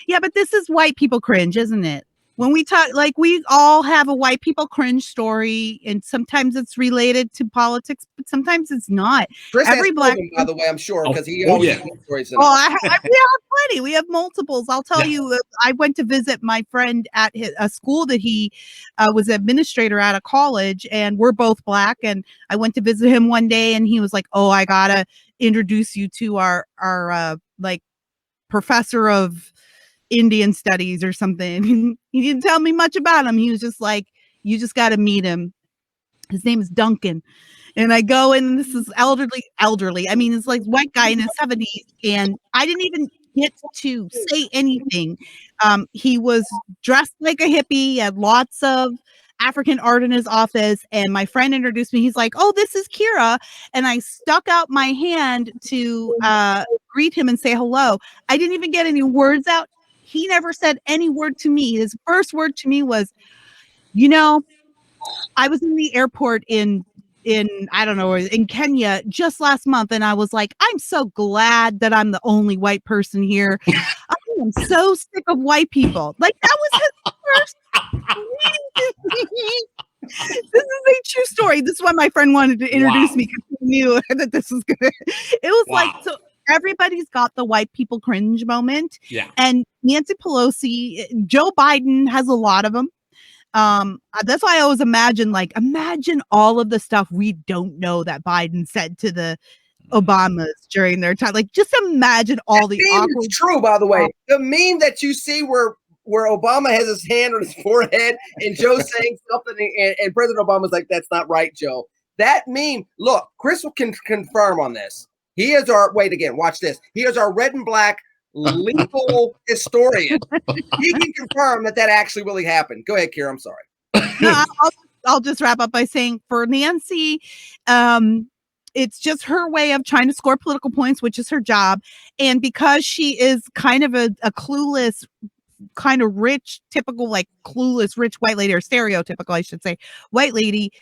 Yeah, but this is white people cringe, isn't it? When we talk, like, we all have a white people cringe story, and sometimes it's related to politics, but sometimes it's not. Chris every Black, by the way, I'm sure, because he always has stories. We have plenty. We have multiples. I'll tell you. I went to visit my friend at a school that he was administrator at a college, and we're both Black. And I went to visit him one day, and he was like, "Oh, I gotta introduce you to our like professor of Indian studies or something." He didn't tell me much about him. He was just like, you just got to meet him. His name is Duncan. And I go, and this is elderly. I mean, it's like white guy in his 70s. And I didn't even get to say anything. He was dressed like a hippie, had lots of African art in his office. And my friend introduced me. He's like, "Oh, this is Kira." And I stuck out my hand to greet him and say hello. I didn't even get any words out. He never said any word to me. His first word to me was, you know, I was in the airport in I don't know, in Kenya just last month. And I was like, I'm so glad that I'm the only white person here. I am so sick of white people. Like, that was his first. This is a true story. This is why my friend wanted to introduce me, because he knew that this was good. It was like, so everybody's got the white people cringe moment. Yeah. And Nancy Pelosi, Joe Biden has a lot of them. That's why I always imagine all of the stuff we don't know that Biden said to the Obamas during their time. Like, just imagine all the awkward. It's true, by the way. The meme that you see where Obama has his hand on his forehead and Joe's saying something and President Obama's like, "That's not right, Joe." That meme, look, Chris can confirm on this. He is our, wait again, watch this. He is our Red and Black legal historian. He can confirm that actually really happened. Go ahead, Kira. I'm sorry. No, I'll just wrap up by saying, for Nancy, it's just her way of trying to score political points, which is her job. And because she is kind of a clueless, kind of rich, typical, like clueless, rich white lady, or stereotypical, I should say, white lady,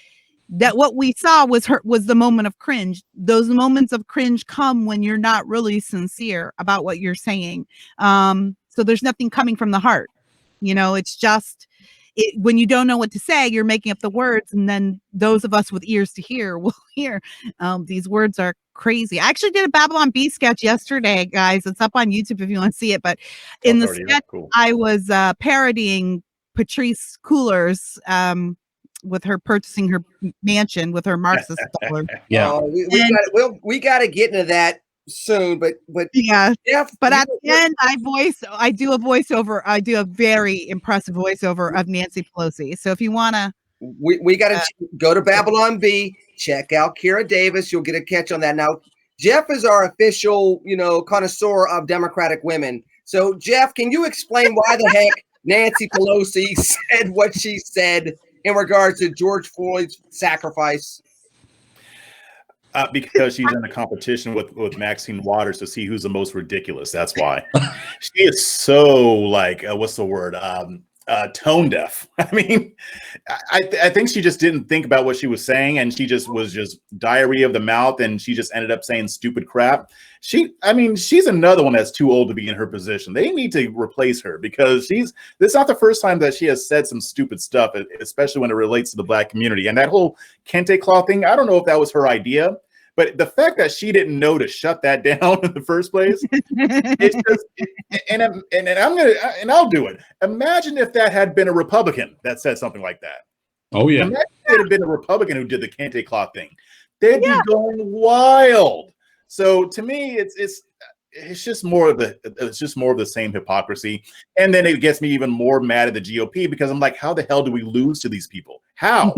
that what we saw was the moment of cringe. Those moments of cringe come when you're not really sincere about what you're saying. So there's nothing coming from the heart. It's just when you don't know what to say, you're making up the words, and then those of us with ears to hear will hear. These words are crazy. I actually did a Babylon Bee sketch yesterday, guys. It's up on YouTube if you want to see it. But in the sketch, cool. I was parodying Patrice Cullors, with her purchasing her mansion with her Marxist dollar. Yeah, we got to get into that soon, but yeah, but at the end, I do a voiceover. I do a very impressive voiceover of Nancy Pelosi. So if you want to, we got to go to Babylon Bee, check out Kira Davis. You'll get a catch on that. Now, Jeff is our official, connoisseur of Democratic women. So, Jeff, can you explain why the heck Nancy Pelosi said what she said in regards to George Floyd's sacrifice? Because she's in a competition with Maxine Waters to see who's the most ridiculous. That's why. She is so like, what's the word? Tone deaf. I mean, I think she just didn't think about what she was saying, and she just was diarrhea of the mouth, and she just ended up saying stupid crap. She's another one that's too old to be in her position. They need to replace her, because this is not the first time that she has said some stupid stuff, especially when it relates to the Black community. And that whole Kente cloth thing, I don't know if that was her idea, but the fact that she didn't know to shut that down in the first place, it's just, and I'll do it. Imagine if that had been a Republican that said something like that. Oh yeah. Imagine if it had been a Republican who did the Kente cloth thing. They'd be going wild. So to me, it's just more of the same hypocrisy. And then it gets me even more mad at the GOP, because I'm like, how the hell do we lose to these people? How?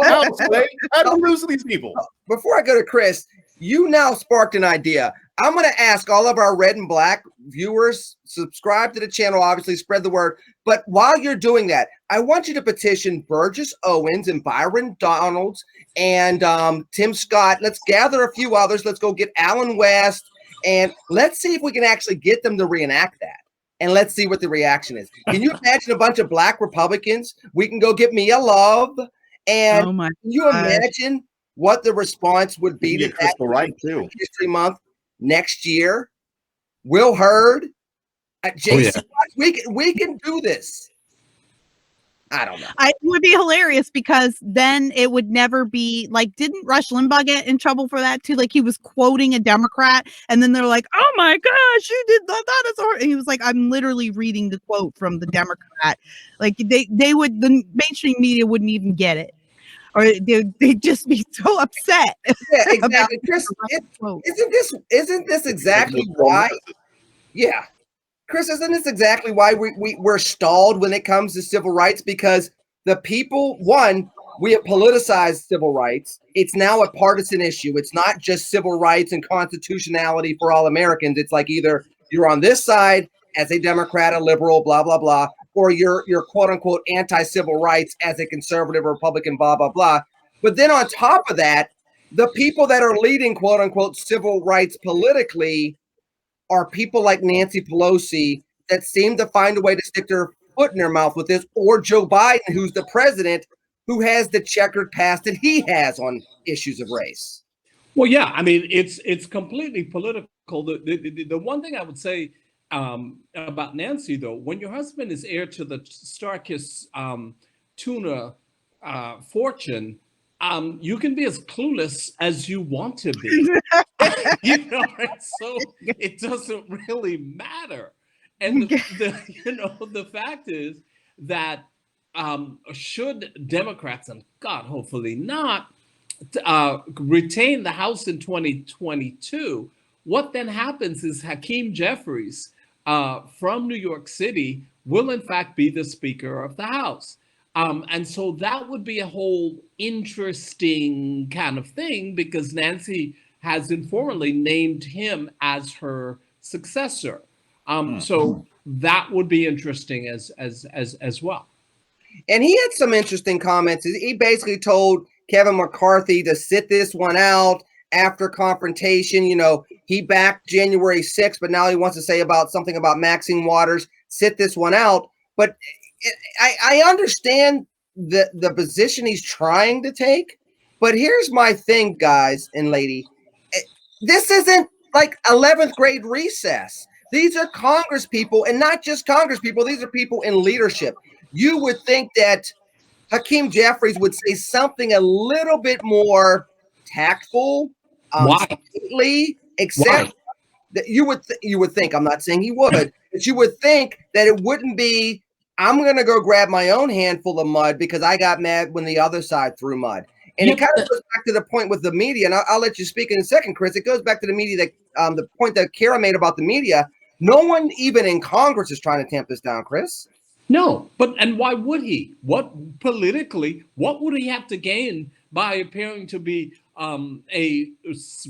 How do we lose to these people? Before I go to Chris, you now sparked an idea. I'm going to ask all of our Red and Black viewers, subscribe to the channel, obviously spread the word. But while you're doing that, I want you to petition Burgess Owens and Byron Donalds and Tim Scott. Let's gather a few others. Let's go get Alan West, and let's see if we can actually get them to reenact that. And let's see what the reaction is. Can you imagine a bunch of Black Republicans? We can go get Mia Love. And can you imagine what the response would be to that right too. History Month next year? Will Hurd, Jason, we can do this. I don't know. It would be hilarious, because then it would never be like, didn't Rush Limbaugh get in trouble for that too? Like, he was quoting a Democrat, and then they're like, "Oh my gosh, you did that! That is horrible." And he was like, "I'm literally reading the quote from the Democrat." Like, the mainstream media wouldn't even get it, or they'd just be so upset. Yeah, exactly. Chris, isn't this exactly why? Yeah. Chris, isn't this exactly why we're stalled when it comes to civil rights? Because the people, we have politicized civil rights. It's now a partisan issue. It's not just civil rights and constitutionality for all Americans. It's like either you're on this side as a Democrat, a liberal, blah, blah, blah, or you're quote unquote anti-civil rights as a conservative, Republican, blah, blah, blah. But then on top of that, the people that are leading quote unquote civil rights politically are people like Nancy Pelosi that seem to find a way to stick their foot in their mouth with this, or Joe Biden, who's the president, who has the checkered past that he has on issues of race. Well, yeah, I mean, it's completely political. The one thing I would say about Nancy, though, when your husband is heir to the Starkist tuna fortune, you can be as clueless as you want to be. So it doesn't really matter. And the fact is that should Democrats, and God, hopefully not, retain the House in 2022, what then happens is Hakeem Jeffries from New York City will in fact be the Speaker of the House. And so that would be a whole interesting kind of thing, because Nancy has informally named him as her successor. So that would be interesting as well. And he had some interesting comments. He basically told Kevin McCarthy to sit this one out after confrontation. You know, he backed January 6th, but now he wants to say something about Maxine Waters. Sit this one out. But I understand the position he's trying to take. But here's my thing, guys and lady. This isn't like 11th grade recess. These are Congress people, and not just Congress people. These are people in leadership. You would think that Hakeem Jeffries would say something a little bit more tactful, stately, except that you would think, I'm not saying he would, but you would think that it wouldn't be, I'm going to go grab my own handful of mud because I got mad when the other side threw mud. And it kind of goes back to the point with the media, and I'll let you speak in a second, Chris. It goes back to the media, that the point that Kara made about the media. No one, even in Congress, is trying to tamp this down, Chris. No, and why would he? What would he have to gain by appearing to be a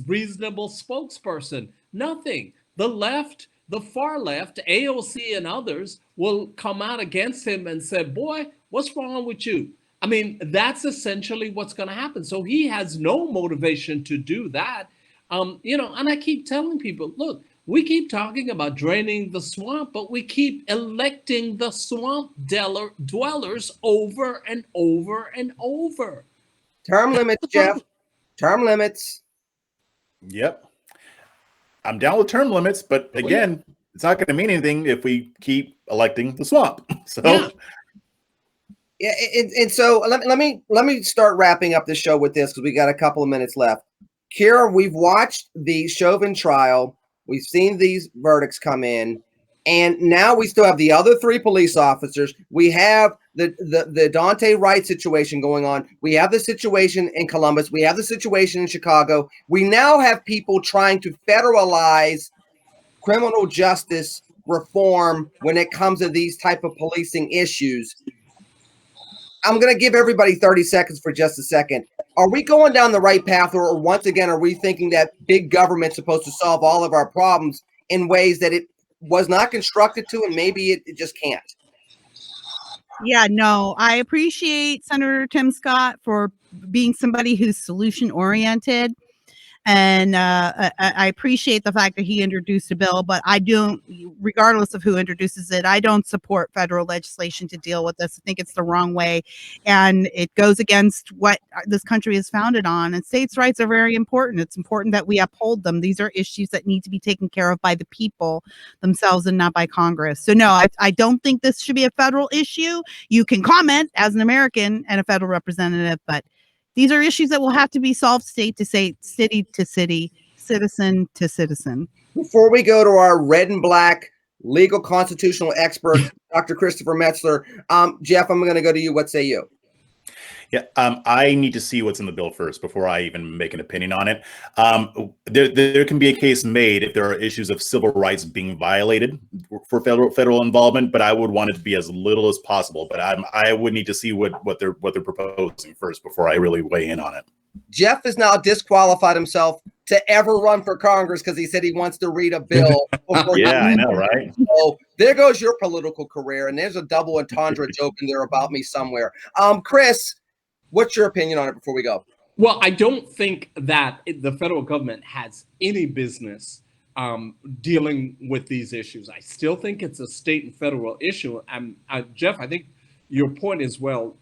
reasonable spokesperson? Nothing. The left, the far left, AOC and others will come out against him and say, boy, what's wrong with you? I mean, that's essentially what's going to happen. So he has no motivation to do that. And I keep telling people, look, we keep talking about draining the swamp, but we keep electing the swamp dwellers over and over and over. Term limits, Jeff. Term limits. Yep. I'm down with term limits, but again, it's not going to mean anything if we keep electing the swamp. So, and so let me start wrapping up the show with this because we got a couple of minutes left. Kira, we've watched the Chauvin trial. We've seen these verdicts come in, and now we still have the other 3 police officers. We have the Daunte Wright situation going on. We have the situation in Columbus. We have the situation in Chicago. We now have people trying to federalize criminal justice reform when it comes to these type of policing issues. I'm going to give everybody 30 seconds for just a second. Are we going down the right path, or once again, are we thinking that big government's supposed to solve all of our problems in ways that it was not constructed to, and maybe it just can't? Yeah, no, I appreciate Senator Tim Scott for being somebody who's solution oriented. And I appreciate the fact that he introduced a bill, but I don't, regardless of who introduces it, I don't support federal legislation to deal with this. I think it's the wrong way. And it goes against what this country is founded on. And states' rights are very important. It's important that we uphold them. These are issues that need to be taken care of by the people themselves and not by Congress. So no, I don't think this should be a federal issue. You can comment as an American and a federal representative, but these are issues that will have to be solved state to state, city to city, citizen to citizen. Before we go to our red and black legal constitutional expert, Dr. Christopher Metzler, Jeff, I'm going to go to you. What say you? Yeah, I need to see what's in the bill first before I even make an opinion on it. There can be a case made if there are issues of civil rights being violated for federal involvement, but I would want it to be as little as possible. But I would need to see what they're proposing first before I really weigh in on it. Jeff has now disqualified himself to ever run for Congress because he said he wants to read a bill. Yeah, I know, right? So there goes your political career, and there's a double entendre joke in there about me somewhere. Chris, what's your opinion on it before we go? Well, I don't think that the federal government has any business dealing with these issues. I still think it's a state and federal issue. Jeff, I think your point is well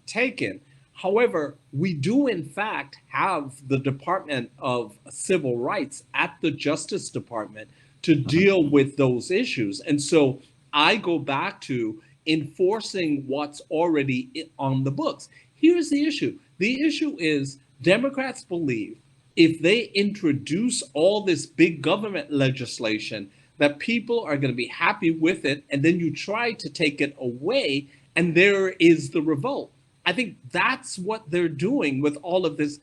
taken. However, we do, in fact, have the Department of Civil Rights at the Justice Department to deal with those issues. And so I go back to enforcing what's already on the books. Here's the issue. The issue is Democrats believe if they introduce all this big government legislation, that people are going to be happy with it, and then you try to take it away, and there is the revolt. I think that's what they're doing with all of this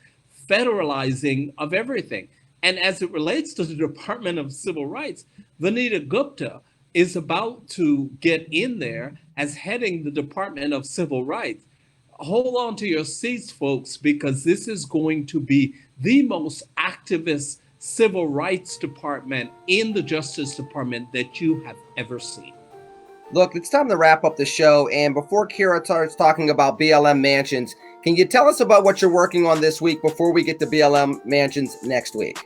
federalizing of everything. And as it relates to the Department of Civil Rights, Vanita Gupta is about to get in there as heading the Department of Civil Rights. Hold on to your seats, folks, because this is going to be the most activist civil rights department in the Justice Department that you have ever seen. Look, it's time to wrap up the show. And before Kira starts talking about BLM mansions, Can you tell us about what you're working on this week before we get to BLM Mansions next week?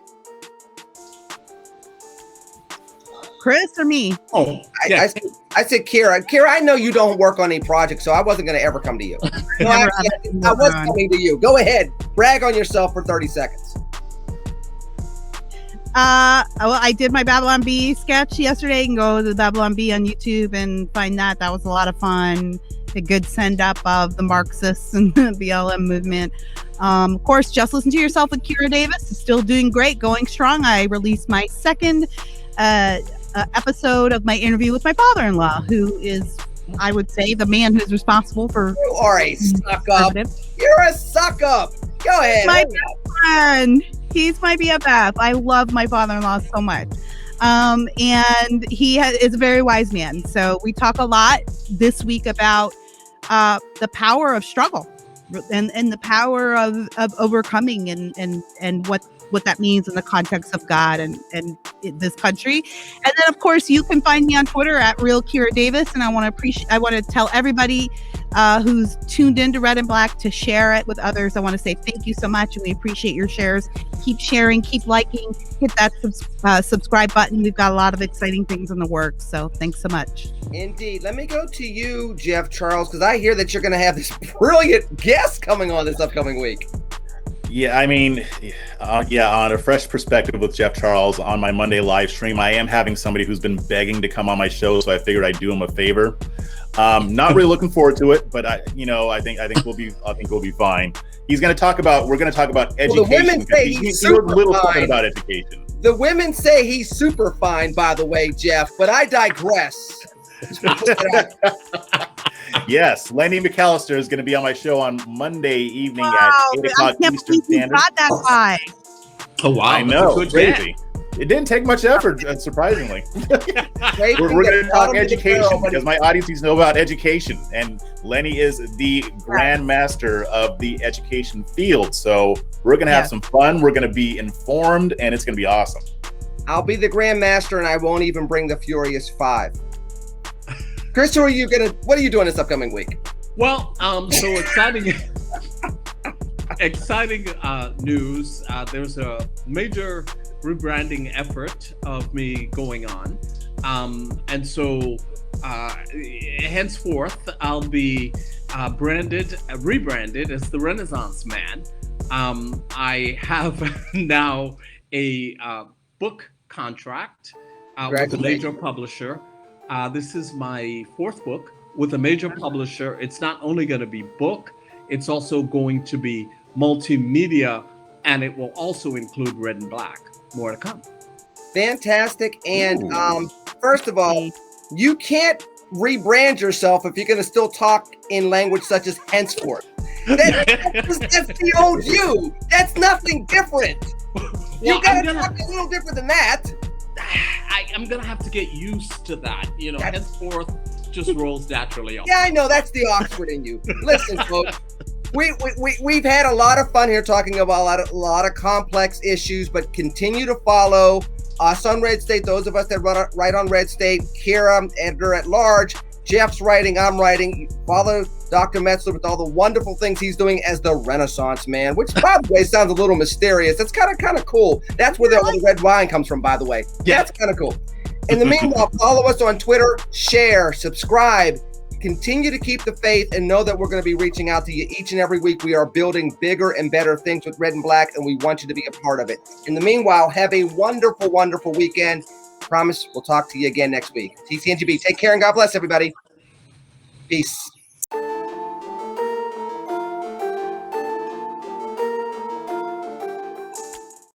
Chris or me? Oh, yeah. I said, Kira. Kira, I know you don't work on any projects, so I wasn't going to ever come to you. No, I was coming to you. Go ahead. Brag on yourself for 30 seconds. Well, I did my Babylon Bee sketch yesterday. You can go to the Babylon Bee on YouTube and find that. That was a lot of fun. A good send up of the Marxists and the BLM movement. Of course, Just Listen to Yourself with Kira Davis is still doing great, going strong. I released my second episode of my interview with my father-in-law, who is, I would say, the man who's responsible for. You are a suck up. You're a suck up. Go ahead. My best friend. He's my BFF. I love my father-in-law so much. And he is a very wise man. So we talk a lot this week about the power of struggle and the power of overcoming and what that means in the context of God and this country. And then, of course, you can find me on Twitter at Real Kira Davis. And I want to tell everybody who's tuned into Red and Black to share it with others. I want to say thank you so much, and we appreciate your shares. Keep sharing, keep liking, hit that subscribe button. We've got a lot of exciting things in the works, so thanks so much. Indeed. Let me go to you, Jeff Charles, because I hear that you're going to have this brilliant guest coming on this upcoming week. Yeah, I mean, on a fresh perspective with Jeff Charles on my Monday live stream, I am having somebody who's been begging to come on my show, so I figured I'd do him a favor. Not really looking forward to it, but I think we'll be fine. We're going to talk about education. Well, the women say he's super fine about education. The women say he's super fine, by the way, Jeff, but I digress. Yes, Lenny McAllister is going to be on my show on Monday evening at 8 o'clock Eastern Standard. Got that guy. Oh, wow. I know, crazy. It didn't take much effort, surprisingly. We're going to talk education because my audience needs to know about education. And Lenny is the grandmaster of the education field. So we're going to have some fun. We're going to be informed, and it's going to be awesome. I'll be the grandmaster, and I won't even bring the Furious Five. Chris, what are you doing this upcoming week? Well, so exciting. Exciting news. There's a major rebranding effort of me going on. And so henceforth, I'll be rebranded as the Renaissance Man. I have now a book contract with a major publisher. This is my fourth book with a major publisher. It's not only going to be book, it's also going to be multimedia, and it will also include Red and Black. More to come. Fantastic. And first of all, you can't rebrand yourself if you're going to still talk in language such as henceforth. That's the old you. That's nothing different. You got to talk a little different than that. I'm going to have to get used to that. Henceforth just rolls naturally off. Yeah, I know. That's the Oxford in you. Listen, folks. We've had a lot of fun here talking about a lot of complex issues, but continue to follow us on Red State, those of us that write on Red State, Kira, editor at large, Jeff's writing, I'm writing. Follow Dr. Metzler with all the wonderful things he's doing as the Renaissance Man, which, by the way, sounds a little mysterious. That's kind of cool. That's where the red wine comes from, by the way. Yeah. That's kind of cool. In the meanwhile, follow us on Twitter, share, subscribe, continue to keep the faith, and know that we're going to be reaching out to you each and every week. We are building bigger and better things with Red and Black, and we want you to be a part of it. In the meanwhile, have a wonderful, wonderful weekend. Promise we'll talk to you again next week. TCNGB, take care and God bless everybody. Peace.